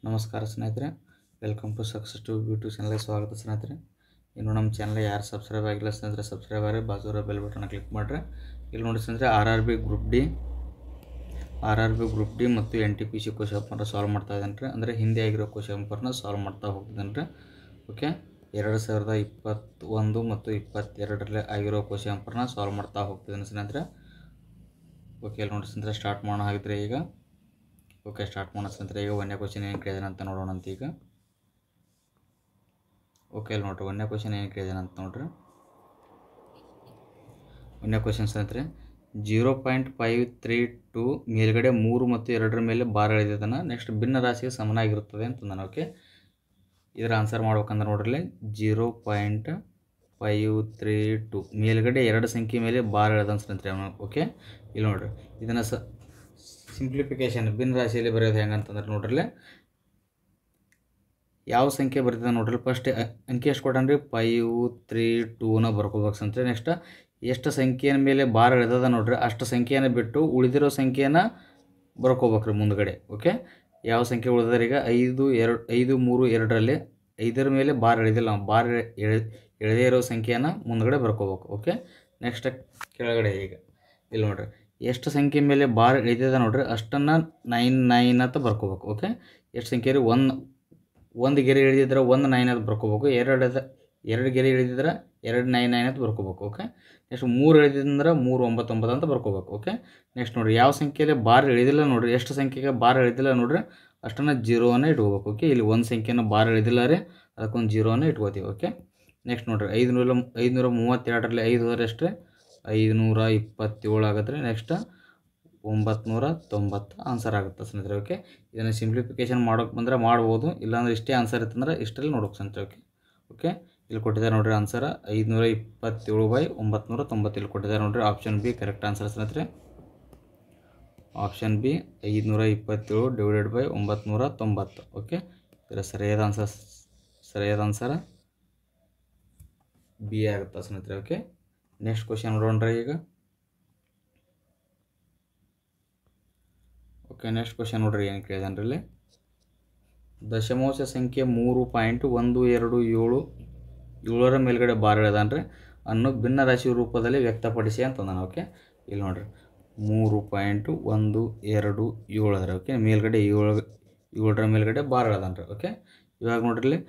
ನಮಸ್ಕಾರ ಸ್ನೇಹಿತರೆ, welcome to success to YouTube ಚಾನಲ್ಗೆ ಸ್ವಾಗತ ಸ್ನೇಹಿತರೆ. ಇನ್ನು ನಮ್ಮ ಚಾನಲ್ ಯಾರು ಸಬ್ಸ್ಕ್ರೈಬ್ ಆಗಿಲ್ಲ ಸ್ನೇಹಿತರೆ, ಸಬ್ಸ್ಕ್ರೈಬ್ ಆಗಿ ಬಾಜೂರ ಬೆಲ್ ಬಟನ್ ಕ್ಲಿಕ್ ಮಾಡಿರಿ. ಇಲ್ಲಿ ನೋಡಿ ಸ್ನೇಹಿತರೆ, R R B group D ಮತ್ತು NTPC ಕ್ವಶನ್ ಪೇಪರ್ ಸಾಲ್ವ್ ಮಾಡ್ತಾ ಇದ್ದೇನೆ ರೀ. ಅಂದರೆ ಹಿಂದೆ ಆಗಿರೋ ಕ್ವಶನ್ ಪೇಪರ್ನ ಸಾಲ್ವ್ ಮಾಡ್ತಾ ಹೋಗ್ತಿದ್ದೇನೆ ರೀ. ಓಕೆ, 2021 ಮತ್ತು 2022ರಲ್ಲಿ ಆಗಿರೋ ಕ್ವಶನ್ ಪೇಪರ್ನ ಸಾಲ್ವ್ ಮಾಡ್ತಾ ಹೋಗ್ತಿದ್ದೇನೆ ಸ್ನೇಹಿತರೆ. ಓಕೆ, ಇಲ್ಲಿ ನೋಡಿ ಸ್ನೇಹಿತರೆ, ಸ್ಟಾರ್ಟ್ ಮಾಡೋಣ ಹಾಗಿದ್ರೆ ಈಗ. ಓಕೆ, ಸ್ಟಾರ್ಟ್ ಮಾಡೋಣ ಸ್ನೇಹಿತರೆ. ಈಗ ಒಂದನೇ ಕ್ವಶನ್ ಏನು ಕೇಳಿದಾನೆ ಅಂತ ನೋಡೋಣ ಅಂತ ಈಗ. ಓಕೆ, ಇಲ್ಲಿ ನೋಡ್ರಿ, ಒಂದನೇ ಕ್ವಶನ್ ಏನು ಕೇಳಿದಾನೆ ಅಂತ ನೋಡ್ರಿ. ಒಂದನೇ ಕ್ವಶನ್ ಸ್ನೇಹಿತರೆ, 0.532 ಮೇಲ್ಗಡೆ 3 ಮತ್ತು 2ರ ಮೇಲೆ ಬಾರ್ ಎಳೆದಿದ್ದಾನೆ. ನೆಕ್ಸ್ಟ್ ಭಿನ್ನ ರಾಶಿಗೆ ಸಮನಾಗಿರುತ್ತದೆ ಅಂತ ನಾನು. ಓಕೆ, ಇದರ ಆನ್ಸರ್ ಮಾಡ್ಬೇಕಂದ್ರೆ ನೋಡ್ರಿ, 0.532 ಮೇಲ್ಗಡೆ 2 ಸಂಖ್ಯೆ ಮೇಲೆ ಬಾರ್ ಎಳೆದ ಸ್ನೇಹಿತರೆ ಅವನು. ಓಕೆ, ಇಲ್ಲಿ ನೋಡ್ರಿ, ಇದನ್ನು ಸಿಂಪ್ಲಿಫಿಕೇಶನ್ ಭಿನ್ನ ರಾಶಿಯಲ್ಲಿ ಬರೆಯೋದು ಹೆಂಗಂತಂದ್ರೆ ನೋಡ್ರಿ, ಯಾವ ಸಂಖ್ಯೆ ಬರ್ತದೆ ನೋಡ್ರಿ, ಫಸ್ಟ್ ಅಂಕಿ ಎಷ್ಟು ಕೊಟ್ಟನ್ರಿ, 532ನ ಬರ್ಕೋಬೇಕು ಸ್ನೇಹಿತರೆ. ನೆಕ್ಸ್ಟ್ ಎಷ್ಟು ಸಂಖ್ಯೆಯ ಮೇಲೆ ಬಾರ್ ಎಳೆದದ ನೋಡ್ರಿ, ಅಷ್ಟು ಸಂಖ್ಯೆಯನ್ನು ಬಿಟ್ಟು ಉಳಿದಿರೋ ಸಂಖ್ಯೆಯನ್ನು ಬರ್ಕೋಬೇಕ್ರಿ ಮುಂದ್ಗಡೆ. ಓಕೆ, ಯಾವ ಸಂಖ್ಯೆ ಉಳಿದ್ರೆ ಈಗ 5, 3, 2ರಲ್ಲಿ 5ರ ಮೇಲೆ ಬಾರ್ ಎಳೆದಿಲ್ಲ, ನಾವು ಬಾರ್ ಎಳೆದೇ ಇರೋ ಸಂಖ್ಯೆಯನ್ನು ಮುಂದ್ಗಡೆ ಬರ್ಕೋಬೇಕು. ಓಕೆ, ನೆಕ್ಸ್ಟ್ ಕೆಳಗಡೆ ಈಗ ಇಲ್ಲಿ ನೋಡ್ರಿ, ಎಷ್ಟು ಸಂಖ್ಯೆ ಮೇಲೆ ಬಾರ್ ಎಳೆದಿದೆ ನೋಡ್ರಿ ಅಷ್ಟನ್ನು 9 ಅಂತ ಬರ್ಕೋಬೇಕು. ಓಕೆ, ಎಷ್ಟು ಸಂಖ್ಯೆ ರೀ, ಒಂದು ಗೆರೆ ಎಳೆದಿದ್ರೆ 9 ಅಂತ ಬರ್ಕೋಬೇಕು. ಎರಡು ಗೆರೆ ಎಳೆದಿದ್ರೆ 9 ಅಂತ ಬರ್ಕೋಬೇಕು. ಓಕೆ, ನೆಕ್ಸ್ಟ್ 3 ಎಳೆದಿದ್ರೆ 9 ಅಂತ ಬರ್ಕೋಬೇಕು. ಓಕೆ, ನೆಕ್ಸ್ಟ್ ನೋಡಿರಿ, ಯಾವ ಸಂಖ್ಯೆಯಲ್ಲಿ ಬಾರ್ ಎಳೆದಿಲ್ಲ ನೋಡ್ರಿ, ಎಷ್ಟು ಸಂಖ್ಯೆಗೆ ಬಾರ್ ಎಳೆದಿಲ್ಲ ನೋಡ್ರಿ ಅಷ್ಟನ್ನು 0 ಇಟ್ಕೋಬೇಕು. ಓಕೆ, ಇಲ್ಲಿ ಒಂದು ಸಂಖ್ಯೆನ ಬಾರ್ ಎಳೆದಿಲ್ಲ ರೀ, ಅದಕ್ಕೊಂದು 0 ಇಟ್ಕೋತೀವಿ. ಓಕೆ, ನೆಕ್ಸ್ಟ್ ನೋಡಿರಿ, 532ರಲ್ಲಿ 5 ಹೋದ್ರೆ ಎಷ್ಟು, 527 ಆಗುತ್ತೆ ರೀ. ನೆಕ್ಸ್ಟ್ 990 ಆನ್ಸರ್ ಆಗುತ್ತೆ ಸ್ನೇಹಿತರೆ. ಓಕೆ, ಇದನ್ನು ಸಿಂಪ್ಲಿಫಿಕೇಶನ್ ಮಾಡೋಕೆ ಬಂದರೆ ಮಾಡ್ಬೋದು, ಇಲ್ಲಾಂದ್ರೆ ಇಷ್ಟೇ ಆನ್ಸರ್ ಇತ್ತಂದ್ರೆ ಇಷ್ಟರಲ್ಲಿ ನೋಡೋಕೆ ಸ್ನೇಹಿತರೆ. ಓಕೆ, ಓಕೆ, ಇಲ್ಲಿ ಕೊಟ್ಟಿದ್ದಾರೆ ನೋಡಿರಿ ಆನ್ಸರ್ 527/990 ಇಲ್ಲಿ ಕೊಟ್ಟಿದ್ದಾರೆ ನೋಡಿರಿ. ಆಪ್ಷನ್ ಬಿ ಕರೆಕ್ಟ್ ಆನ್ಸರ್ ಸ್ನೇಹಿತರೆ. Option B 527/990. ಓಕೆ, ಇದರ ಸರಿಯಾದ ಆನ್ಸರ್ ಬಿ ಆಗುತ್ತೆ ಸ್ನೇಹಿತರೆ. ಓಕೆ, ನೆಕ್ಸ್ಟ್ ಕ್ವಶನ್ ನೋಡೋಣ್ರಿ ಈಗ. ಓಕೆ, ನೆಕ್ಸ್ಟ್ ಕ್ವಶನ್ ನೋಡ್ರಿ, ಏನು ಕೇಳಿದಾನೆ ರೀ, ದಶಮಾಂಶ ಸಂಖ್ಯೆ 3.127 ಮೇಲ್ಗಡೆ ಬಾರ್ ಎಳೆದಾನ್ರಿ ಅನ್ನು ಭಿನ್ನ ರಾಶಿ ರೂಪದಲ್ಲಿ ವ್ಯಕ್ತಪಡಿಸಿ ಅಂತ ನಾನು. ಓಕೆ, ಇಲ್ಲಿ ನೋಡ್ರಿ 3.127 ಓಕೆ, ಮೇಲ್ಗಡೆ 7ರ ಮೇಲ್ಗಡೆ ಬಾರ್ ಎಳೆದಾನ್ರಿ. ಓಕೆ, ಇವಾಗ ನೋಡ್ರಿ,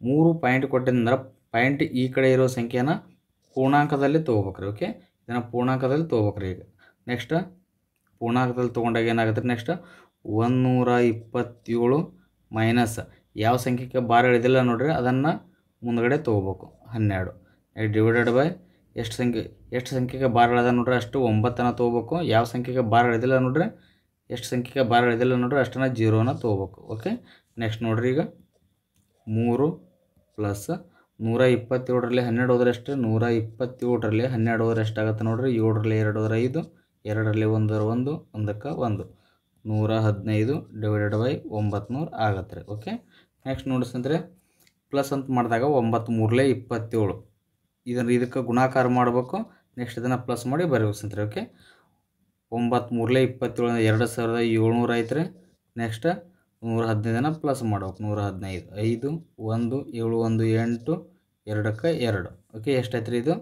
3 ಪಾಯಿಂಟ್ ಕೊಟ್ಟಿದ್ರೆ ಪಾಯಿಂಟ್ ಈ ಕಡೆ ಇರೋ ಸಂಖ್ಯೆನ ಪೂರ್ಣಾಂಕದಲ್ಲಿ ತೊಗೋಬೇಕ್ರಿ. ಓಕೆ, ಇದನ್ನು ಪೂರ್ಣಾಂಕದಲ್ಲಿ ತೊಗೋಬೇಕ್ರಿ. ಈಗ ನೆಕ್ಸ್ಟ್ ಪೂರ್ಣಾಂಕದಲ್ಲಿ ತೊಗೊಂಡಾಗ ಏನಾಗುತ್ತೆ, ನೆಕ್ಸ್ಟ್ 127 ಮೈನಸ್ ಯಾವ ಸಂಖ್ಯೆಗೆ ಬಾರ್ ಎಳೆದಿಲ್ಲ ನೋಡ್ರಿ ಅದನ್ನು ಮುಂದ್ಗಡೆ ತೊಗೋಬೇಕು, 12 ಡಿವೈಡೆಡ್ ಬೈ ಎಷ್ಟು ಸಂಖ್ಯೆಗೆ ಬಾರ್ ಎಳೆದ ನೋಡ್ರಿ ಅಷ್ಟು 9 ತೊಗೋಬೇಕು. ಯಾವ ಸಂಖ್ಯೆಗೆ ಬಾರ್ ಎಳೆದಿಲ್ಲ ನೋಡ್ರಿ, ಎಷ್ಟು ಸಂಖ್ಯೆಗೆ ಬಾರ್ ಎಳೆದಿಲ್ಲ ನೋಡ್ರಿ ಅಷ್ಟನ್ನು 0 ತೊಗೋಬೇಕು. ಓಕೆ, ನೆಕ್ಸ್ಟ್ ನೋಡ್ರಿ, ಈಗ 3 ಪ್ಲಸ್ 127ರಲ್ಲಿ 12 ಹೋದ್ರೆ ಎಷ್ಟು, 127ರಲ್ಲಿ 12 ಹೋದ್ರೆ ಎಷ್ಟಾಗುತ್ತೆ ನೋಡ್ರಿ, 7ರಲ್ಲಿ 2 ಹೋದ್ರೆ 5, 2ರಲ್ಲಿ 1 ಹೋದ್ರೆ 1, 1ಕ್ಕೆ 1, 115 ಡಿವೈಡೆಡ್ ಬೈ 900 ಆಗತ್ತೆ ರೀ. ಓಕೆ, ನೆಕ್ಸ್ಟ್ ನೋಡಿಸ್ತಂದ್ರೆ ಪ್ಲಸ್ ಅಂತ ಮಾಡಿದಾಗ 9 3ಲೆ 27 ಇದಕ್ಕೆ ಗುಣಾಕಾರ ಮಾಡಬೇಕು. ನೆಕ್ಸ್ಟ್ ಇದನ್ನು ಪ್ಲಸ್ ಮಾಡಿ ಬರೀಬೇಕು ಸ್ನೇಹಿತರೆ. ಓಕೆ, 9 3ಲೆ 27 2700 ಆಯ್ತು ರೀ. ನೆಕ್ಸ್ಟ್ 115 ಪ್ಲಸ್ ಮಾಡ್ಬೇಕು, 115 5 1 7 1 8 2ಕ್ಕೆ 2. ಓಕೆ, ಎಷ್ಟಾಯ್ತು ರೀ, ಇದು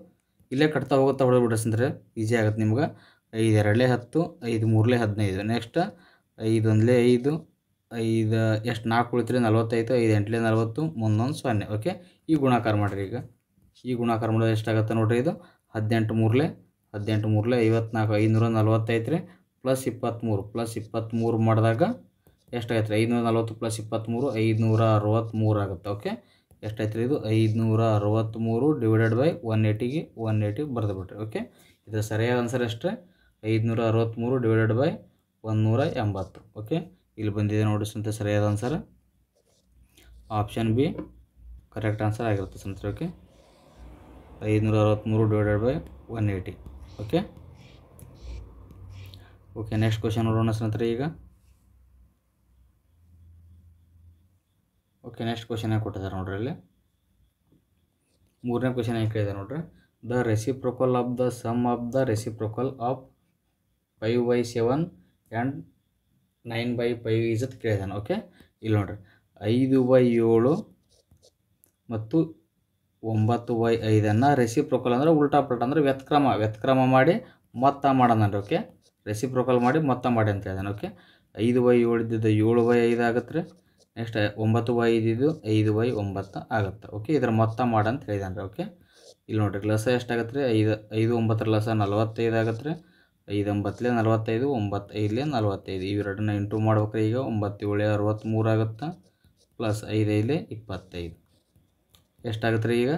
ಇಲ್ಲೇ ಕಟ್ತಾ ಹೋಗುತ್ತಾ ಹೊಡೆದ್ಬಿಟ್ರೆ ಸ್ನೇಹಿತರೆ ಈಸಿ ಆಗುತ್ತೆ ನಿಮ್ಗೆ. 5 2ಲೆ 10, 5 3ಲೆ 15, ನೆಕ್ಸ್ಟ್ 5 1ಲೆ 5, 5 ಎಷ್ಟು 4 ಉಳಿತ್ರಿ 45, 5 8ಲೆ 40, ಮುಂದೊಂದು 0. ಓಕೆ, ಈ ಗುಣಾಕಾರ ಮಾಡಿರಿ. ಈಗ ಈ ಗುಣಾಕಾರ ಮಾಡೋದು ಎಷ್ಟಾಗುತ್ತೆ ನೋಡಿರಿ, ಇದು 18 3ಲೆ 54, 545 ರೀ, ಪ್ಲಸ್ 23 ಮಾಡಿದಾಗ ಎಷ್ಟಾಗತ್ತೆ ರೀ, 540 ಪ್ಲಸ್ 23 563 ಆಗುತ್ತೆ. ಓಕೆ, ಎಷ್ಟಾಯ್ತು ರೀ, ಇದು 563 ಡಿವೈಡೆಡ್ ಬೈ 180ಗೆ 180 ಬರೆದು ಬಿಟ್ರಿ. ಓಕೆ, ಇದರ ಸರಿಯಾದ ಆನ್ಸರ್ ಎಷ್ಟೇ, 563 ಡಿವೈಡೆಡ್ ಬೈ 180. ಓಕೆ, ಇಲ್ಲಿ ಬಂದಿದೆ ನೋಡಿ ಸ್ನೇಹಿತರೆ ಸರಿಯಾದ answer option B correct answer ಆಗಿರುತ್ತೆ ಸ್ನೇಹಿತರೆ. Okay, 563 divided by 180. Okay, okay, next question ನೋಡೋಣ ಸ್ನೇಹಿತರೆ ಈಗ. ಓಕೆ, ನೆಕ್ಸ್ಟ್ ಕ್ವಶನ್ ಏನು ಕೊಟ್ಟಿದ್ದಾರೆ ನೋಡ್ರಿ, ಇಲ್ಲಿ 3ನೇ ಕ್ವಶನ್ ಏನು ಕೇಳಿದೆ ನೋಡ್ರಿ, the reciprocal of the sum of the reciprocal of 5/7 and 9/5 ಈಜತ್ ಕೇಳಿದಾನೆ. ಓಕೆ, ಇಲ್ಲಿ ನೋಡ್ರಿ 5/7 ಮತ್ತು 9/5 ರೆಸಿಪ್ರೋಕಲ್ ಅಂದರೆ ಉಲ್ಟಾ ಪಲ್ಟಾ ಅಂದರೆ ವ್ಯತ್ಕ್ರಮ ಮಾಡಿ ಮೊತ್ತ ಮಾಡೋಣನ್ರಿ. ಓಕೆ, ರೆಸಿಪ್ರೋಕಲ್ ಮಾಡಿ ಮೊತ್ತ ಮಾಡಿ ಅಂತ ಹೇಳಿದಾನೆ. ಓಕೆ, 5/7 ಇದ್ದಿದ್ದು 7/5 ಆಗತ್ತೆ ರೀ. ನೆಕ್ಸ್ಟ್ 9/5 ಇದ್ದಿದ್ದು 5/9 ಆಗುತ್ತೆ. ಓಕೆ, ಇದರ ಮೊತ್ತ ಮಾಡಂತ ಹೇಳಿದಾನೆ ರೀ. ಓಕೆ, ಇಲ್ಲಿ ನೋಡಿರಿ ಲಸ ಎಷ್ಟಾಗತ್ತೆ ರೀ, 5 9 ಲಸ 45 ಆಗತ್ತೆ ರೀ. 5 9 45, 9 5 45, ಇವೆರಡನ್ನ ಇಂಟು ಮಾಡ್ಬೇಕ್ರಿ. ಈಗ 9 7 63 ಆಗುತ್ತೆ, ಪ್ಲಸ್ 5 5 25 ಎಷ್ಟಾಗುತ್ತೆ ರೀ. ಈಗ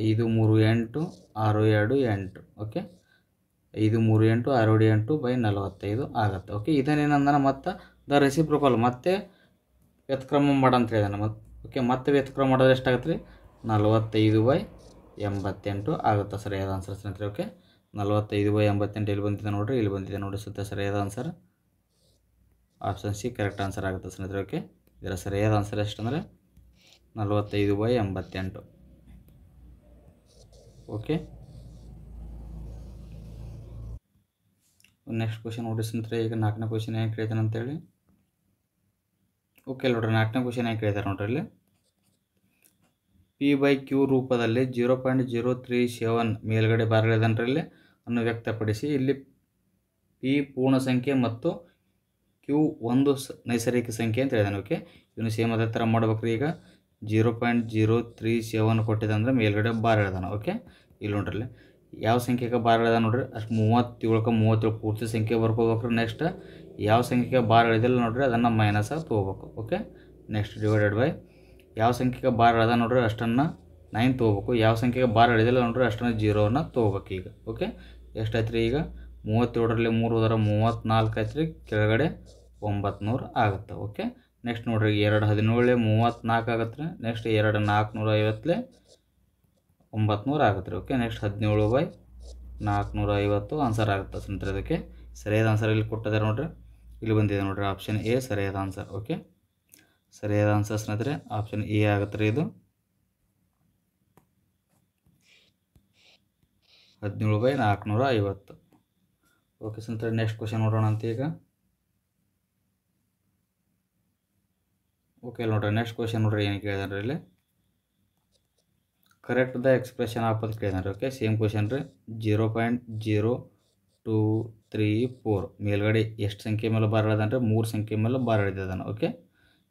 5 3 8 6 2 8. ಓಕೆ, 5 3 8 6 2 8/45 ಆಗುತ್ತೆ. ಓಕೆ, ಇದನ್ನೇನಂದಾನ ಮತ್ತು ದ ರೆಸಿಪ್ರೋಕಲ್ ಮತ್ತೆ ವ್ಯತ್ಕ್ರಮ ಮಾಡಂತ ಹೇಳಿದಾನೆ. ಓಕೆ, ಮತ್ತೆ ವ್ಯತ್ಕ್ರಮ ಮಾಡೋದು ಎಷ್ಟಾಗತ್ತೆ ರೀ, 45/88 ಆಗುತ್ತೆ ಸರಿಯಾದ ಆನ್ಸರ್ ಸ್ನೇಹಿತರೆ. ಓಕೆ, 45/88 ಎಲ್ಲಿ ಬಂದಿದೆ ನೋಡಿರಿ, ಇಲ್ಲಿ ಬಂದಿದೆ ನೋಡಿ ಸುತ್ತ ಸರಿಯಾದ answer option C correct answer ಆಗುತ್ತೆ ಸ್ನೇಹಿತರೆ. ಓಕೆ, ಇದರ ಸರಿಯಾದ ಆನ್ಸರ್ ಎಷ್ಟಂದರೆ 45/88. ಓಕೆ, ನೆಕ್ಸ್ಟ್ ಕ್ವಶನ್ ನೋಡಿ ಸ್ನೇಹಿತರೆ. ಈಗ 4ನೇ ಕ್ವಶನ್ ಏನು ಕೇಳ್ತಾನೆ ಅಂತೇಳಿ. ಓಕೆ ನೋಡ್ರಿ, 4ನೇ ಕ್ವಶನ್ ಏನು ಕೇಳ್ತಾರೆ ನೋಡ್ರಿ. ಇಲ್ಲಿ P/Q ರೂಪದಲ್ಲಿ 0.037 ಮೇಲ್ಗಡೆ ಭಾರಗಳಿದನ್ರಲ್ಲಿ ಅನ್ನು ವ್ಯಕ್ತಪಡಿಸಿ. ಇಲ್ಲಿ P ಪೂರ್ಣ ಸಂಖ್ಯೆ ಮತ್ತು Q ಒಂದು ನೈಸರ್ಗಿಕ ಸಂಖ್ಯೆ ಅಂತ ಹೇಳಿದಾನೆ. ಓಕೆ, ಇವನು ಸೇಮ್ ಅದೇ ಥರ ಮಾಡ್ಬೇಕ್ರಿ. ಈಗ 0.037 ಕೊಟ್ಟಿದ್ದಂದ್ರೆ ಮೇಲ್ಗಡೆ ಬಾರ್ ಹೇಳಿದಾನೆ. ಓಕೆ, ಇಲ್ಲಿ ನೋಡ್ರಿ ಯಾವ ಸಂಖ್ಯೆಗೆ ಬಾರ್ ಹೇಳಿದ ನೋಡ್ರಿ, ಅಷ್ಟು 37 ಪೂರ್ತಿ ಸಂಖ್ಯೆ ಬರ್ಕೋಬೇಕ್ರಿ. ನೆಕ್ಸ್ಟ್ ಯಾವ ಸಂಖ್ಯೆಗೆ ಬಾರ್ ಹೇಳಿದಿಲ್ಲ ನೋಡ್ರಿ ಅದನ್ನು ಮೈನಸ್ ಆಗಿ ತೊಗೋಬೇಕು. ಓಕೆ, ನೆಕ್ಸ್ಟ್ ಡಿವೈಡೆಡ್ ಬೈ ಯಾವ ಸಂಖ್ಯೆಗೆ ಬಾರ್ ಹೇಳ್ದ ನೋಡ್ರಿ ಅಷ್ಟನ್ನು 9 ತೊಗೋಬೇಕು. ಯಾವ ಸಂಖ್ಯೆಗೆ ಬಾರ್ ಹೇಳಿದಿಲ್ಲ ನೋಡ್ರಿ ಅಷ್ಟನ್ನು 0ನ ತೊಗೋಬೇಕು. ಈಗ ಓಕೆ, ಎಷ್ಟಾಯ್ತು ರೀ, ಈಗ 37ರಲ್ಲಿ 3 ಹೋದ್ರೆ 34 ಆಯ್ತು ರೀ, ಕೆಳಗಡೆ 900 ಆಗುತ್ತೆ. ಓಕೆ, ನೆಕ್ಸ್ಟ್ ನೋಡ್ರಿ 2 17 34 ಆಗುತ್ತೆ ರೀ. ನೆಕ್ಸ್ಟ್ 2 450 900 ಆಗುತ್ತೆ ರೀ. ಓಕೆ, ನೆಕ್ಸ್ಟ್ 17/450 ಆನ್ಸರ್ ಆಗುತ್ತೆ ಸ್ನೇಹಿತರೆ. ಅದಕ್ಕೆ ಸರಿಯಾದ ಆನ್ಸರ್ ಇಲ್ಲಿ ಕೊಟ್ಟಿದ್ದಾರೆ ನೋಡ್ರಿ, ಇಲ್ಲಿ ಬಂದಿದೆ ನೋಡ್ರಿ ಆಪ್ಷನ್ ಎ ಸರಿಯಾದ ಆನ್ಸರ್. ಓಕೆ, ಸರಿಯಾದ ಆನ್ಸರ್ ಸ್ನೇಹಿತರೆ ಆಪ್ಷನ್ ಎ ಆಗುತ್ತೆ ರೀ. ಇದು 17/450. ಓಕೆ ಸ್ನೇಹಿತರೆ, ನೆಕ್ಸ್ಟ್ ಕ್ವಶನ್ ನೋಡೋಣ ಅಂತ ಈಗ. ಓಕೆ ನೋಡ್ರಿ, ನೆಕ್ಸ್ಟ್ ಕ್ವಶನ್ ನೋಡ್ರಿ ಏನು ಕೇಳಿದಾರೆ ಇಲ್ಲಿ. ಕರೆಕ್ಟ್ ದ ಎಕ್ಸ್ಪ್ರೆಷನ್ ಆಪೋದು ಕೇಳಿದಾರೆ. ಓಕೆ, ಸೇಮ್ ಕ್ವಶನ್ ರೀ. 0.0234 ಮೇಲ್ಗಡೆ ಎಷ್ಟು ಸಂಖ್ಯೆ ಮೇಲೆ ಬಾರ್ ಹೇಳಿದಾನೆ 3 ಸಂಖ್ಯೆ ಮೇಲೆ ಬಾರ್ ಹೇಳಿದ್ದಾನೆ. ಓಕೆ,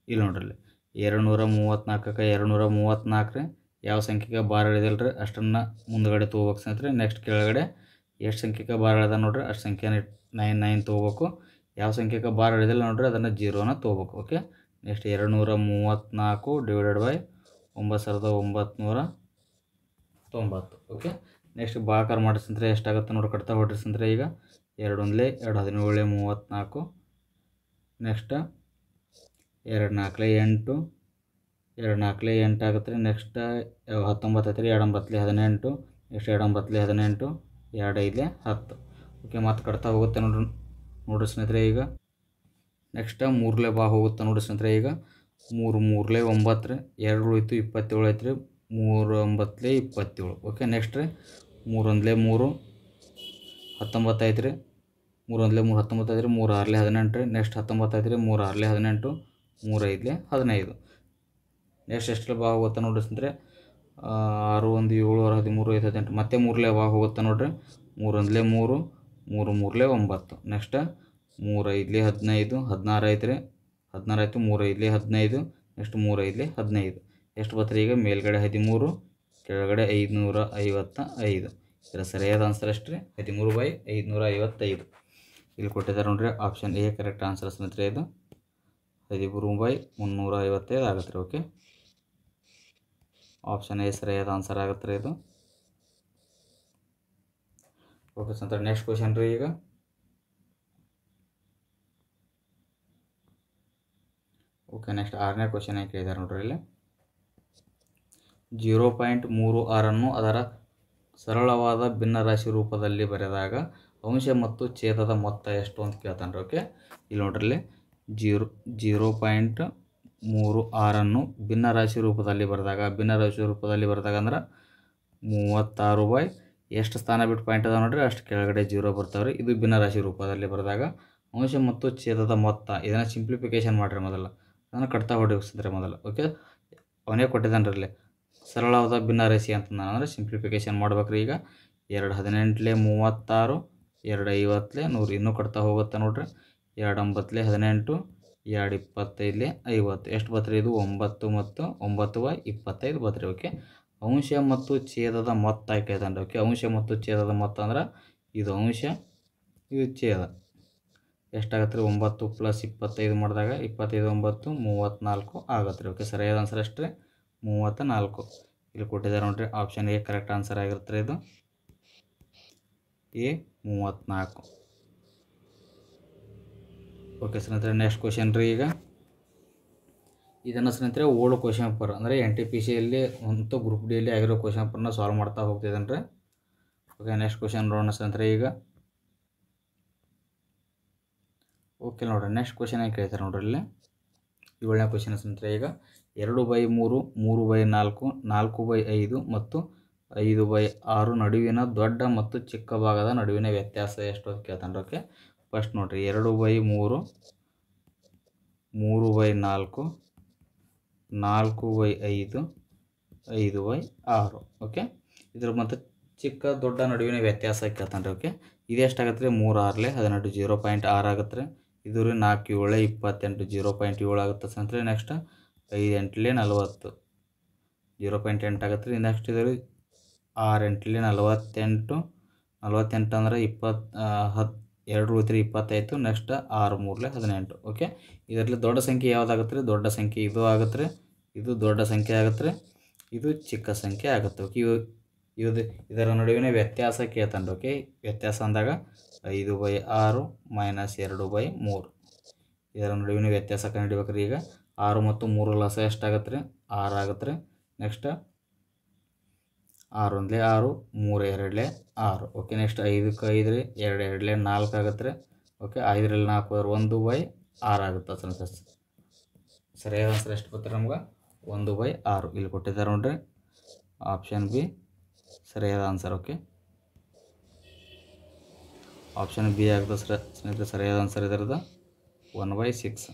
ಇಲ್ಲಿ ನೋಡ್ರಿ 234ಕ್ಕೆ 234 ರೀ. ಯಾವ ಸಂಖ್ಯೆಗೆ ಬಾರ್ ಹೇಳಿದಿಲ್ಲ ರೀ ಅಷ್ಟನ್ನು ಮುಂದ್ಗಡೆ ತೊಗೋಬೇಕು ಸ್ನೇಹಿತರೆ. ನೆಕ್ಸ್ಟ್ ಕೆಳಗಡೆ ಎಷ್ಟು ಸಂಖ್ಯೆಗೆ ಬಾರ್ ಹೇಳಿದ ನೋಡ್ರಿ ಅಷ್ಟು ಸಂಖ್ಯೆನ 9 ತೊಗೋಬೇಕು. ಯಾವ ಸಂಖ್ಯೆಗೆ ಬಾರ್ ಹೇಳಿದಿಲ್ಲ ನೋಡ್ರಿ ಅದನ್ನು 0ನ ತೊಗೋಬೇಕು. Okay, next 234 divided by 9990. Okay, next ಭಾಗಾಕಾರ ಮಾಡಿ ಸ್ನೇಹಿತರೆ ಎಷ್ಟಾಗುತ್ತೆ ನೋಡಿ ಕಟ್ತಾ ಹೊಡ್ರಿ ಸ್ನೇಹಿತರೆ. ಈಗ 2 1 2 17 34, ನೆಕ್ಸ್ಟ್ 2 4 8 2 4 8 ಆಗುತ್ತೆ ರೀ. ನೆಕ್ಸ್ಟ್ 19 ಐತೆ ರೀ, 2 9 18, ನೆಕ್ಸ್ಟ್ 2 9 18, 2 5 10. ಓಕೆ, ಮತ್ತೆ ಕಟ್ತಾ ಹೋಗುತ್ತೆ ನೋಡ್ರಿ ಸ್ನೇಹಿತರೆ. ಈಗ ನೆಕ್ಸ್ಟ್ 3 ಬಾ ಹೋಗುತ್ತೆ ನೋಡಿ ಸ್ನೇಹಿತರೆ. ಈಗ 3 3 9 ರೀ, 2 ಉಳಿತು 27 ಐತೆ ರೀ, 3 9 27. ಓಕೆ, ನೆಕ್ಸ್ಟ್ ರೀ 3 1 3 19 ಐತೆ ರೀ, 3 1 3 19 ಐತೆ ರೀ, 3 6 18 ರೀ. ನೆಕ್ಸ್ಟ್ 19 ಐತೆ ರೀ, 3 6 18, 3 5 15. ನೆಕ್ಸ್ಟ್ ಎಷ್ಟು ಬಾ ಹೋಗುತ್ತೆ ನೋಡ್ರಿ ಸ್ನೇಹಿತರೆ. 6 1 7 13 5 18. ಮತ್ತೆ 3 ಬಾ ಹೋಗುತ್ತೆ ನೋಡ್ರಿ. 3 1 3 3 3 9. ನೆಕ್ಸ್ಟ್ 3 5 15 16 ಐತೆ ರೀ, 16 ಆಯಿತು. 3 5 15, ನೆಕ್ಸ್ಟ್ 3 5 15 ಎಷ್ಟು ಬರ್ತದೆ ಈಗ ಮೇಲ್ಗಡೆ 13, ಕೆಳಗಡೆ 555. ಇದರ ಸರಿಯಾದ ಆನ್ಸರ್ ಎಷ್ಟು ರೀ, 13/555 ಇಲ್ಲಿ ಕೊಟ್ಟಿದ್ದಾರೆ ನೋಡ್ರಿ. ಆಪ್ಷನ್ ಎ ಕರೆಕ್ಟ್ ಆನ್ಸರ್ ಸ್ನೇಹಿತರೆ. ಇದು 13/355 ಆಗುತ್ತೆ ರೀ. ಓಕೆ, ಆಪ್ಷನ್ ಎ ಸರಿಯಾದ ಆನ್ಸರ್ ಆಗುತ್ತೆ ರೀ ಇದು. ಓಕೆ ಸ್ನೇಹಿತರೆ, ನೆಕ್ಸ್ಟ್ ಕ್ವಶನ್ ರೀ. ಈಗ ಓಕೆ, ನೆಕ್ಸ್ಟ್ 6ನೇ ಕ್ವಶನ್ ಏನು ಕೇಳಿದ್ದಾರೆ ನೋಡ್ರಿ ಇಲ್ಲಿ. 0.36 ಅದರ ಸರಳವಾದ ಭಿನ್ನರಾಶಿ ರೂಪದಲ್ಲಿ ಬರೆದಾಗ ಅಂಶ ಮತ್ತು ಛೇದದ ಮೊತ್ತ ಎಷ್ಟು ಅಂತ ಕೇಳ್ತಾನೆ ರೀ. ಓಕೆ, ಇಲ್ಲಿ ನೋಡ್ರಿ 0.36 ಭಿನ್ನರಾಶಿ ರೂಪದಲ್ಲಿ ಬರೆದಾಗ ಅಂದ್ರೆ 36 ಎಷ್ಟು ಸ್ಥಾನ ಬಿಟ್ಟು ಪಾಯಿಂಟ್ ಅದ ನೋಡ್ರಿ ಅಷ್ಟು ಕೆಳಗಡೆ 0 ಬರ್ತಾವೆ ರೀ. ಇದು ಭಿನ್ನರಾಶಿ ರೂಪದಲ್ಲಿ ಬರೆದಾಗ ಅಂಶ ಮತ್ತು ಛೇದದ ಮೊತ್ತ ಇದನ್ನು ಸಿಂಪ್ಲಿಫಿಕೇಶನ್ ಮಾಡಿರಿ ಮೊದಲು, ಅದನ್ನು ಕಟ್ತಾ ಹೊಡಿಸಿದ್ರೆ ಮೊದಲು. ಓಕೆ, ಅವನೇ ಕೊಟ್ಟಿದ್ದಾನ್ರಲ್ಲಿ ಸರಳವಾದ ಭಿನ್ನರಾಶಿ ಅಂತ ನಾನು ಅಂದರೆ ಸಿಂಪ್ಲಿಫಿಕೇಶನ್ ಮಾಡ್ಬೇಕ್ರಿ. ಈಗ 2 18 36, 2 50 100 ಇನ್ನೂ ಕಟ್ತಾ ಹೋಗುತ್ತೆ ನೋಡ್ರಿ. 2 9 18, 2 25 50 ಎಷ್ಟು ಬತ್ರಿ? ಇದು 9 ಮತ್ತು 9/25 ಬತ್ರಿ. ಓಕೆ, ಅಂಶ ಮತ್ತು ಛೇದದ ಮೊತ್ತ ಕೇಳ್ತಾನೆ. ಓಕೆ, ಅಂಶ ಮತ್ತು ಛೇದದ ಮೊತ್ತ ಅಂದ್ರೆ ಇದು ಅಂಶ ಇದು ಛೇದ ಎಷ್ಟಾಗತ್ತೆ ರೀ? 9 + 25 ಮಾಡಿದಾಗ 25 9 34 ಆಗತ್ತೆ ರೀ. ಓಕೆ, ಸರಿಯಾದ ಆನ್ಸರ್ ಎಷ್ಟು ರೀ? 34. ಇಲ್ಲಿ ಕೊಟ್ಟಿದ್ದಾರೆ ನೋಡ್ರಿ, ಆಪ್ಷನ್ ಎ ಕರೆಕ್ಟ್ ಆನ್ಸರ್ ಆಗಿರುತ್ತೆ ರೀ. ಇದು ಎ 34. ಓಕೆ ಸ್ನೇಹಿತರೆ, ನೆಕ್ಸ್ಟ್ ಕ್ವಶನ್ ರೀ. ಈಗ ಇದನ್ನು ಸ್ನೇಹಿತರೆ ಓಲ್ಡ್ ಕ್ವಶನ್ ಪೇಪರ್ ಅಂದರೆ NTPCಯಲ್ಲಿ ಮತ್ತು ಗ್ರೂಪ್ ಡಿಯಲ್ಲಿ ಆಗಿರೋ ಕ್ವಶನ್ ಪೇಪರ್ನ ಸಾಲ್ವ್ ಮಾಡ್ತಾ ಹೋಗ್ತಿದ್ದೇನೆ ರೀ. ಓಕೆ, ನೆಕ್ಸ್ಟ್ ಕ್ವಶನ್ ನೋಡೋಣ ಸ್ನೇಹಿತರೆ. ಈಗ ಓಕೆ ನೋಡ್ರಿ, ನೆಕ್ಸ್ಟ್ ಕ್ವಶನ್ ಏನು ಕೇಳ್ತಾರೆ ನೋಡ್ರಿ. ಇಲ್ಲಿ 7ನೇ ಕ್ವಶನ್ ಸ್ನೇಹಿತರೆ. ಈಗ 2/3, 3/4, 4/5 ಮತ್ತು 5/6 ನಡುವಿನ ದೊಡ್ಡ ಮತ್ತು ಚಿಕ್ಕ ಭಾಗದ ನಡುವಿನ ವ್ಯತ್ಯಾಸ ಎಷ್ಟು ಅಂತ ಕೇಳ್ತಾನೆ. ಓಕೆ, ಫಸ್ಟ್ ನೋಡ್ರಿ 2/3, 3/4, 4/5, 5/6. ಓಕೆ, ಇದ್ರ ಮತ್ತು ಚಿಕ್ಕ ದೊಡ್ಡ ನಡುವಿನ ವ್ಯತ್ಯಾಸ ಕೇಳ್ತಾನೆ ರೀ. ಓಕೆ, ಇದು ಎಷ್ಟಾಗತ್ತೆ ರೀ? 3 6 18 0.6 ಆಗುತ್ತೆ ರೀ. ಇದು ರೀ 4 7 28 0.7 ಆಗುತ್ತೆ ಸ್ನೇಹಿತರೆ. ನೆಕ್ಸ್ಟ್ 5 8 40 0.8 ಆಗುತ್ತೆ ರೀ. ನೆಕ್ಸ್ಟ್ ಇದು ರೀ 6 8 48 48 ಅಂದರೆ 2 ಉಳಿದ್ರಿ 25. ನೆಕ್ಸ್ಟ್ 6 3 18. ಓಕೆ, ಇದರಲ್ಲಿ ದೊಡ್ಡ ಸಂಖ್ಯೆ ಯಾವುದಾಗುತ್ತೆ ರೀ? ದೊಡ್ಡ ಸಂಖ್ಯೆ ಇದು ಆಗುತ್ತೆ ರೀ. ಇದು ದೊಡ್ಡ ಸಂಖ್ಯೆ ಆಗುತ್ತೆ ರೀ. ಇದು ಚಿಕ್ಕ ಸಂಖ್ಯೆ ಆಗುತ್ತೆ. ಓಕೆ, ಇದರ ನಡುವಿನ ವ್ಯತ್ಯಾಸ ಕೇಳ್ತಾನೆ. ಓಕೆ, ವ್ಯತ್ಯಾಸ ಅಂದಾಗ 5/6 - 2/3 ಇದರ ನಡುವಿನ ವ್ಯತ್ಯಾಸ ಕಂಡುಹಿಡಿಬೇಕ್ರಿ. ಈಗ 6 ಮತ್ತು 3 ಲಸ ಎಷ್ಟಾಗತ್ತೆ ರೀ? 6 ಆಗುತ್ತೆ ರೀ. ನೆಕ್ಸ್ಟ್ 6 1 6, 3 2 6. ಓಕೆ, ನೆಕ್ಸ್ಟ್ 5ಕ್ಕೆ 5 ರೀ, 2 2 4 ಆಗುತ್ತೆ ರೀ. ಓಕೆ, 5ರಲ್ಲಿ 4 ಹೋದ್ರೆ 1/6 ಆಗುತ್ತೆ ಸ್ನೇಹಿತರೆ. ಸರಿಯಾದ ಆನ್ಸರ್ ಎಷ್ಟು ಬರ್ತಾರೆ ನಮ್ಗೆ? 1/6 ಇಲ್ಲಿ ಕೊಟ್ಟಿದ್ದಾರೆ ನೋಡ್ರಿ, ಆಪ್ಷನ್ ಬಿ ಸರಿಯಾದ ಆನ್ಸರ್. ಓಕೆ, ಆಪ್ಷನ್ ಬಿ ಆಗುತ್ತೆ ಸ್ನೇಹಿತರೆ ಸರಿಯಾದ ಆನ್ಸರ್ ಇದರದ 1/6.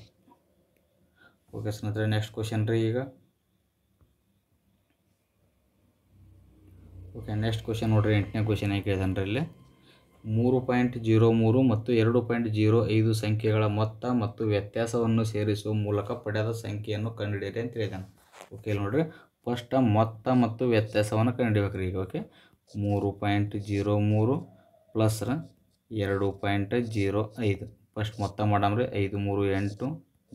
ಓಕೆ ಸ್ನೇಹಿತರೆ, ನೆಕ್ಸ್ಟ್ ಕ್ವಶನ್ ರೀ. ಈಗ ಓಕೆ, ನೆಕ್ಸ್ಟ್ ಕ್ವಶನ್ ನೋಡ್ರಿ, 8ನೇ ಕ್ವಶನ್ ಹೇಗೆ ಕೇಳಿದಾನೆ ರೀ. ಇಲ್ಲಿ 3.03 ಮತ್ತು 2.05 ಸಂಖ್ಯೆಗಳ ಮೊತ್ತ ಮತ್ತು ವ್ಯತ್ಯಾಸವನ್ನು ಸೇರಿಸುವ ಮೂಲಕ ಪಡೆದ ಸಂಖ್ಯೆಯನ್ನು ಕಂಡುಹಿಡಿಯಿರಿ ಅಂತ ಹೇಳಿದಾನೆ. ಓಕೆ, ಇಲ್ಲಿ ನೋಡ್ರಿ, ಫಸ್ಟ್ ಮೊತ್ತ ಮತ್ತು ವ್ಯತ್ಯಾಸವನ್ನು ಕಂಡುಹಿಡಿಬೇಕ್ರಿ. ಈಗ ಓಕೆ, 3.03 ಪ್ಲಸ್ 2.05 ಫಸ್ಟ್ ಮೊತ್ತ ಮಾಡಮ್ರಿ. 5 3 8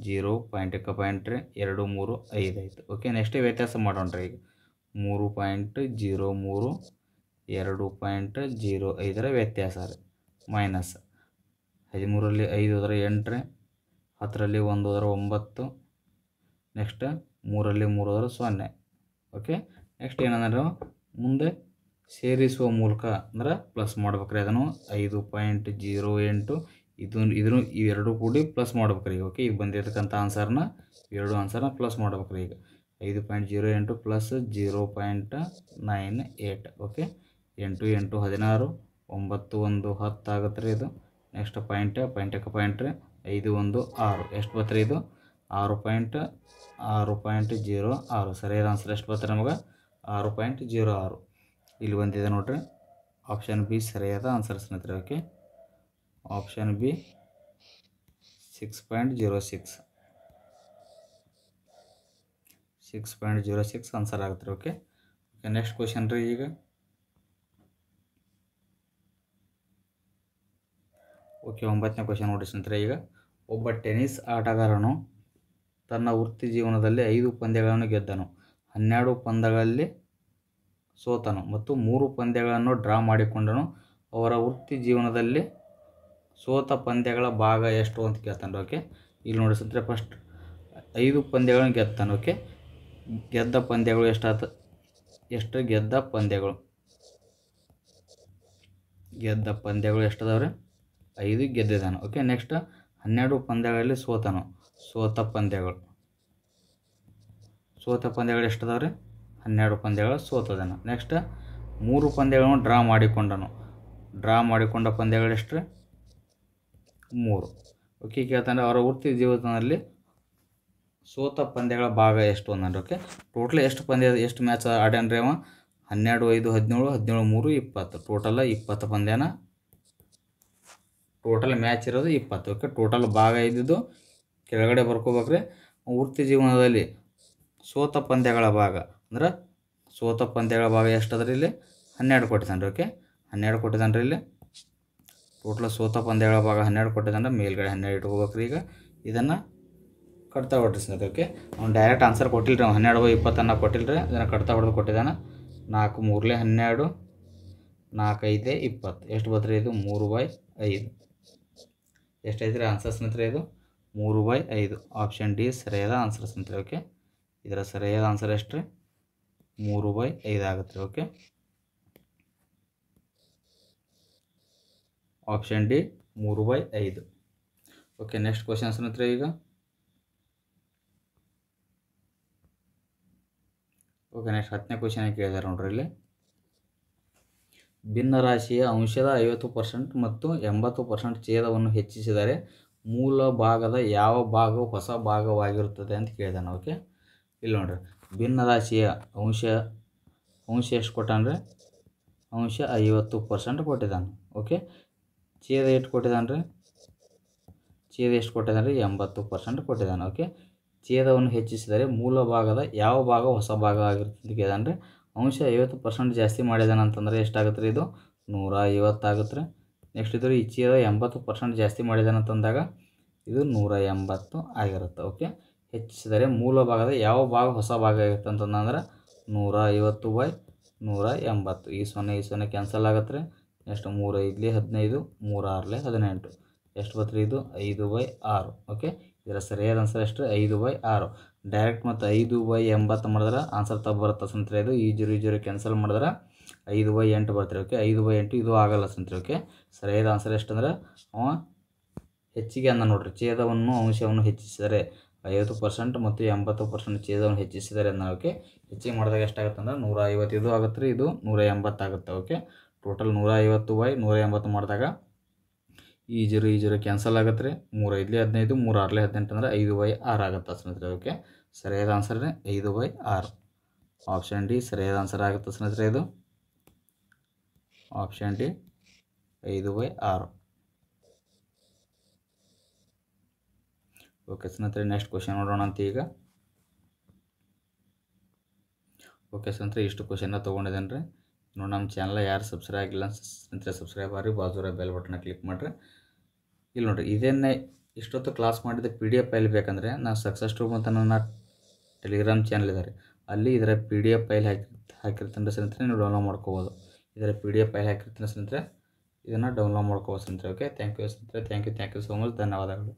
0 ಪಾಯಿಂಟಕ್ಕೆ ಪಾಯಿಂಟ್ ರೀ 2 3 5 ಆಯಿತು. ಓಕೆ, ನೆಕ್ಸ್ಟ್ ವ್ಯತ್ಯಾಸ ಮಾಡೋಣ್ರಿ. ಈಗ 3.03 2.05 ವ್ಯತ್ಯಾಸ ರೀ ಮೈನಸ್ 13ರಲ್ಲಿ 5 ಹೋದ್ರೆ 8 ರೀ, 10ರಲ್ಲಿ 1 ಹೋದ್ರೆ 9, ನೆಕ್ಸ್ಟ್ 3ರಲ್ಲಿ 3 ಹೋದ್ರೆ 0. ಓಕೆ, ನೆಕ್ಸ್ಟ್ ಏನಂದ್ರೆ ಮುಂದೆ ಸೇರಿಸುವ ಮೂಲಕ ಅಂದ್ರೆ ಪ್ಲಸ್ ಮಾಡ್ಬೇಕ್ರಿ. ಅದನ್ನು 5.08 ಇವೆರಡು ಕೂಡಿ ಪ್ಲಸ್ ಮಾಡ್ಬೇಕ್ರಿ. ಓಕೆ, ಈಗ ಬಂದಿರತಕ್ಕಂಥ ಆನ್ಸರ್ನ ಎರಡು ಆನ್ಸರ್ನ ಪ್ಲಸ್ ಮಾಡ್ಬೇಕ್ರಿ. ಈಗ 5.08 ಪ್ಲಸ್ 0.98. ಓಕೆ, 8 8 16, 9 1 10 ಆಗುತ್ತೆ ರೀ. ಇದು ನೆಕ್ಸ್ಟ್ ಪಾಯಿಂಟಕ್ಕೆ ಪಾಯಿಂಟ್ ರೀ 5 1 6 ಎಷ್ಟು ಬರ್ತಾರೆ? ಇದು 6.06. ಸರಿಯಾದ ಆನ್ಸರ್ ಎಷ್ಟು ಬರ್ತಾರೆ ನಮಗೆ? 6.06 ಇಲ್ಲಿ ಬಂದಿದೆ ನೋಡ್ರಿ. ಆಪ್ಷನ್ ಬಿ ಸರಿಯಾದ ಆನ್ಸರ್ ಸ್ನೇಹಿತರೆ. ಓಕೆ, ಆಪ್ಷನ್ ಬಿ 6.06 ಆನ್ಸರ್ ಆಗುತ್ತೆ ರೀ. ಓಕೆ, ನೆಕ್ಸ್ಟ್ ಕ್ವಶನ್ ರೀ. ಈಗ ಓಕೆ, 9ನೇ ಕ್ವಶನ್ ನೋಡಿ ಸ್ನೇಹಿತರೆ. ಈಗ ಒಬ್ಬ ಟೆನ್ನಿಸ್ ಆಟಗಾರನು ತನ್ನ ವೃತ್ತಿ ಜೀವನದಲ್ಲಿ 5 ಪಂದ್ಯಗಳನ್ನು ಗೆದ್ದನು, 12 ಪಂದ್ಯಗಳಲ್ಲಿ ಸೋತನು ಮತ್ತು 3 ಪಂದ್ಯಗಳನ್ನು ಡ್ರಾ ಮಾಡಿಕೊಂಡನು. ಅವರ ವೃತ್ತಿ ಜೀವನದಲ್ಲಿ ಸೋತ ಪಂದ್ಯಗಳ ಭಾಗ ಎಷ್ಟು ಅಂತ ಕೇಳ್ತಾನೆ. ಓಕೆ, ಇಲ್ಲಿ ನೋಡಿ ಸ್ನೇಹಿತರೆ, ಫಸ್ಟ್ 5 ಪಂದ್ಯಗಳನ್ನು ಗೆದ್ದಾನೆ. ಓಕೆ, ಗೆದ್ದ ಪಂದ್ಯಗಳು ಎಷ್ಟು ಗೆದ್ದ ಪಂದ್ಯಗಳು ಎಷ್ಟದಾವ್ರಿ? 5 ಗೆದ್ದಿದ್ದಾನೆ. ಓಕೆ, ನೆಕ್ಸ್ಟ್ 12 ಪಂದ್ಯಗಳಲ್ಲಿ ಸೋತನು. ಸೋತ ಪಂದ್ಯಗಳು ಎಷ್ಟದಾವ್ರಿ? 12 ಪಂದ್ಯಗಳು ಸೋತದಾನ. ನೆಕ್ಸ್ಟ್ 3 ಪಂದ್ಯಗಳನ್ನು ಡ್ರಾ ಮಾಡಿಕೊಂಡ ಪಂದ್ಯಗಳು ಎಷ್ಟು ರೀ? 3. ಓಕೆ ಕೇಳ್ತಾನೆ ಅವರ ವೃತ್ತಿ ಜೀವನದಲ್ಲಿ ಸೋತ ಪಂದ್ಯಗಳ ಭಾಗ ಎಷ್ಟು ಅಂದ್ರಿ. ಓಕೆ ಟೋಟಲ್ ಎಷ್ಟು ಮ್ಯಾಚ್ ಆಡ್ಯಾನ್ರಿ ಅವ 12, 5, 17, 17, 3, 20 ಟೋಟಲ್ 20 ಪಂದ್ಯನ ಟೋಟಲ್ ಮ್ಯಾಚ್ ಇರೋದು 20. ಓಕೆ ಟೋಟಲ್ ಭಾಗ ಇದ್ದಿದ್ದು ಕೆಳಗಡೆ ಬರ್ಕೋಬೇಕ್ರಿ. ವೃತ್ತಿ ಜೀವನದಲ್ಲಿ ಸೋತ ಪಂದ್ಯಗಳ ಭಾಗ ಅಂದ್ರೆ ಸೋತ ಪಂದ್ಯಗಳ ಭಾಗ ಎಷ್ಟು ಅದ್ರಿ ಇಲ್ಲಿ 12 ಕೊಟ್ಟಿದ್ದಾನೆ ರೀ. ಓಕೆ 12 ಕೊಟ್ಟಿದ್ದಾನೆ ರೀ ಇಲ್ಲಿ ಟೋಟಲ್ ಸೋತ ಪಂದ್ಯಗಳ ಭಾಗ 12 ಕೊಟ್ಟಿದ್ದಾನೆ. ಮೇಲ್ಗಡೆ 12 ಇಟ್ಕೋಬೇಕ್ರಿ. ಈಗ ಇದನ್ನು ಕಟ್ತಾ ಹೊಡ್ರಿ ಸರ್. ಓಕೆ ಅವ್ನು ಡೈರೆಕ್ಟ್ ಆನ್ಸರ್ ಕೊಟ್ಟಿಲ್ಲ ರೀ. 12/20 ಕೊಟ್ಟಿಲ್ಲ ರೀ. ಇದನ್ನು ಕಟ್ತಾ ಹೊಡೆದು ಕೊಟ್ಟಿದ್ದಾನೆ. 4 3 12 4 5 20 ಎಷ್ಟು ಬರ್ತದೆ ಇದು 3/5 ಎಷ್ಟೈತೆ ರೀ ಆನ್ಸರ್ ಸ್ನೇಹಿತರೆ ಇದು 3/5. ಆಪ್ಷನ್ ಡಿ ಸರಿಯಾದ ಆನ್ಸರ್ ಸ್ನೇಹಿತರೆ. ಓಕೆ ಇದರ ಸರಿಯಾದ ಆನ್ಸರ್ ಎಷ್ಟು ರೀ 3/5 ಆಗುತ್ತೆ ರೀ. Okay option D 3/5. Okay next question ಸ್ನೇಹಿತರೆ. ಈಗ ಓಕೆ ನೆಕ್ಸ್ಟ್ 10ನೇ ಕ್ವಶನ್ ಕೇಳಿದಾರೆ ನೋಡ್ರಿ ಇಲ್ಲಿ. ಭಿನ್ನರಾಶಿಯ ಅಂಶದ 50% ಮತ್ತು 80% ಛೇದವನ್ನು ಹೆಚ್ಚಿಸಿದರೆ ಮೂಲ ಭಾಗದ ಯಾವ ಭಾಗವು ಹೊಸ ಭಾಗವಾಗಿರುತ್ತದೆ ಅಂತ ಕೇಳಿದಾನೆ. ಓಕೆ ಇಲ್ಲಿ ನೋಡ್ರಿ ಭಿನ್ನರಾಶಿಯ ಅಂಶ ಎಷ್ಟು ಕೊಟ್ಟಾನ್ರಿ ಅಂಶ 50% ಕೊಟ್ಟಿದ್ದಾನೆ. ಓಕೆ ಛೇದ ಎಷ್ಟು ಕೊಟ್ಟಿದ್ದಾನೆ ರೀ ಛೇದ ಎಷ್ಟು ಕೊಟ್ಟಿದ್ದಾನೆ ರೀ 80% ಕೊಟ್ಟಿದ್ದಾನೆ. ಓಕೆ ಛೇದವನ್ನು ಹೆಚ್ಚಿಸಿದರೆ ಮೂಲ ಭಾಗದ ಯಾವ ಭಾಗ ಹೊಸ ಭಾಗ ಆಗಿರ್ತದೆ ಅಂತ ಕೇಳಿದಾನೆ ರೀ. ಅಂಶ 50% ಜಾಸ್ತಿ ಮಾಡಿದಾನೆ ಅಂತಂದರೆ ಎಷ್ಟಾಗುತ್ತೆ ರೀ ಇದು 150 ಆಗುತ್ತೆ ರೀ. ನೆಕ್ಸ್ಟ್ ಇದ್ರೆ ಈ ಛೇದ 80% ಜಾಸ್ತಿ ಮಾಡಿದಾನೆ ಅಂತಂದಾಗ ಇದು 180 ಆಗಿರುತ್ತೆ. ಓಕೆ ಹೆಚ್ಚಿಸಿದರೆ ಮೂಲ ಭಾಗದ ಯಾವ ಭಾಗ ಹೊಸ ಭಾಗ ಆಗಿರುತ್ತೆ ಅಂತಂದ್ರೆ 150/180 ಈ 0 ಕ್ಯಾನ್ಸಲ್ ಆಗುತ್ತೆ ರೀ. ನೆಕ್ಸ್ಟ್ 3 5 15 3 6 18 ಎಷ್ಟು ಬರ್ತದೆ ಇದು 5/6. ಓಕೆ ಇದರ ಸರಿಯಾದ ಆನ್ಸರ್ ಎಷ್ಟು 5/6. ಡೈರೆಕ್ಟ್ ಮತ್ತು 5/80 ಮಾಡಿದ್ರೆ ಆನ್ಸರ್ ತಪ್ಪು ಬರುತ್ತೆ ಸ್ನೇಹಿತರೆ. ಇದು ಈ 0 ಕ್ಯಾನ್ಸಲ್ ಮಾಡಿದ್ರೆ 5/8 ಬರ್ತಾರೆ. ಓಕೆ 5/8 ಇದು ಆಗಲ್ಲ ಸ್ನೇಹಿತರೆ. ಓಕೆ ಸರಿಯಾದ ಆನ್ಸರ್ ಎಷ್ಟು ಅಂದ್ರೆ ಅವ ಹೆಚ್ಚಿಗೆ ಅಂದ ನೋಡ್ರಿ ಛೇದವನ್ನು ಅಂಶವನ್ನು ಹೆಚ್ಚಿಸಿದರೆ 50% ಮತ್ತು 80% ಛೇದವನ್ನು ಹೆಚ್ಚಿಸಿದರೆ ಅಂದ. ಓಕೆ ಹೆಚ್ಚಿಗೆ ಮಾಡಿದಾಗ ಎಷ್ಟಾಗುತ್ತೆ ಅಂದ್ರೆ 150 ಇದು ಆಗುತ್ತೆ ರೀ. ಇದು 180 ಆಗುತ್ತೆ. ಓಕೆ ಟೋಟಲ್ 150/180 ಮಾಡಿದಾಗ ಈ 0 ಕ್ಯಾನ್ಸಲ್ ಆಗುತ್ತೆ ರೀ. 3 5 15 3 6 18 ಅಂದರೆ 5/6 ಆಗುತ್ತೆ ಸ್ನೇಹಿತರೆ. ಓಕೆ ಸರಿಯಾದ ಆನ್ಸರ್ ರೀ 5/6. ಆಪ್ಷನ್ ಡಿ ಸರಿಯಾದ ಆನ್ಸರ್ ಆಗುತ್ತೆ ಸ್ನೇಹಿತರೆ. ಇದು ಆಪ್ಷನ್ ಡಿ 5/6. ಓಕೆ ಸ್ನೇಹಿತರೆ ನೆಕ್ಸ್ಟ್ ಕ್ವಶನ್ ನೋಡೋಣ ಅಂತ ಈಗ. ಓಕೆ ಸ್ನೇಹಿತರೆ ಇಷ್ಟು ಕ್ವಶನ್ನ ತೊಗೊಂಡಿದ್ದೇನೆ ರೀ. ನೋಡಿ ನಮ್ಮ ಚಾನಲ್ ಯಾರು ಸಬ್ಸ್ಕ್ರೈಬ್ ಆಗಿಲ್ಲ ಸ್ನೇಹಿತರೆ ಸಬ್ಸ್ಕ್ರೈಬ್ ಆಗಿರಿ, ಬಾಜೂರ ಬೆಲ್ ಬಟನ್ನ ಕ್ಲಿಕ್ ಮಾಡಿರಿ. ಇಲ್ಲಿ ನೋಡಿರಿ ಇದನ್ನೇ ಇಷ್ಟೊತ್ತು ಕ್ಲಾಸ್ ಮಾಡಿದ PDF ಫೈಲ್ ಬೇಕಂದರೆ ನಾನು ಸಕ್ಸಸ್ ಟ್ಯೂಬ್ ಅಂತ ನನ್ನ ಟೆಲಿಗ್ರಾಮ್ ಚಾನಲ್ ಇದೆ ರೀ. ಅಲ್ಲಿ ಇದರ PDF ಫೈಲ್ ಹಾಕಿರ್ತೀನಿ ಸ್ನೇಹಿತರೆ ನೀವು ಡೌನ್ಲೋಡ್ ಮಾಡ್ಕೋಬೋದು. ಇದರ PDF ಫೈಲ್ ಹಾಕಿರ್ತೀನಿ ಸ್ನೇಹಿತರೆ ಇದನ್ನು ಡೌನ್ಲೋಡ್ ಮಾಡ್ಕೋಬೋದು ಸ್ನೇಹಿತರೆ. ಓಕೆ ಥ್ಯಾಂಕ್ ಯು ಸ್ನೇಹಿತರೆ. Thank you so much. ಧನ್ಯವಾದಗಳು.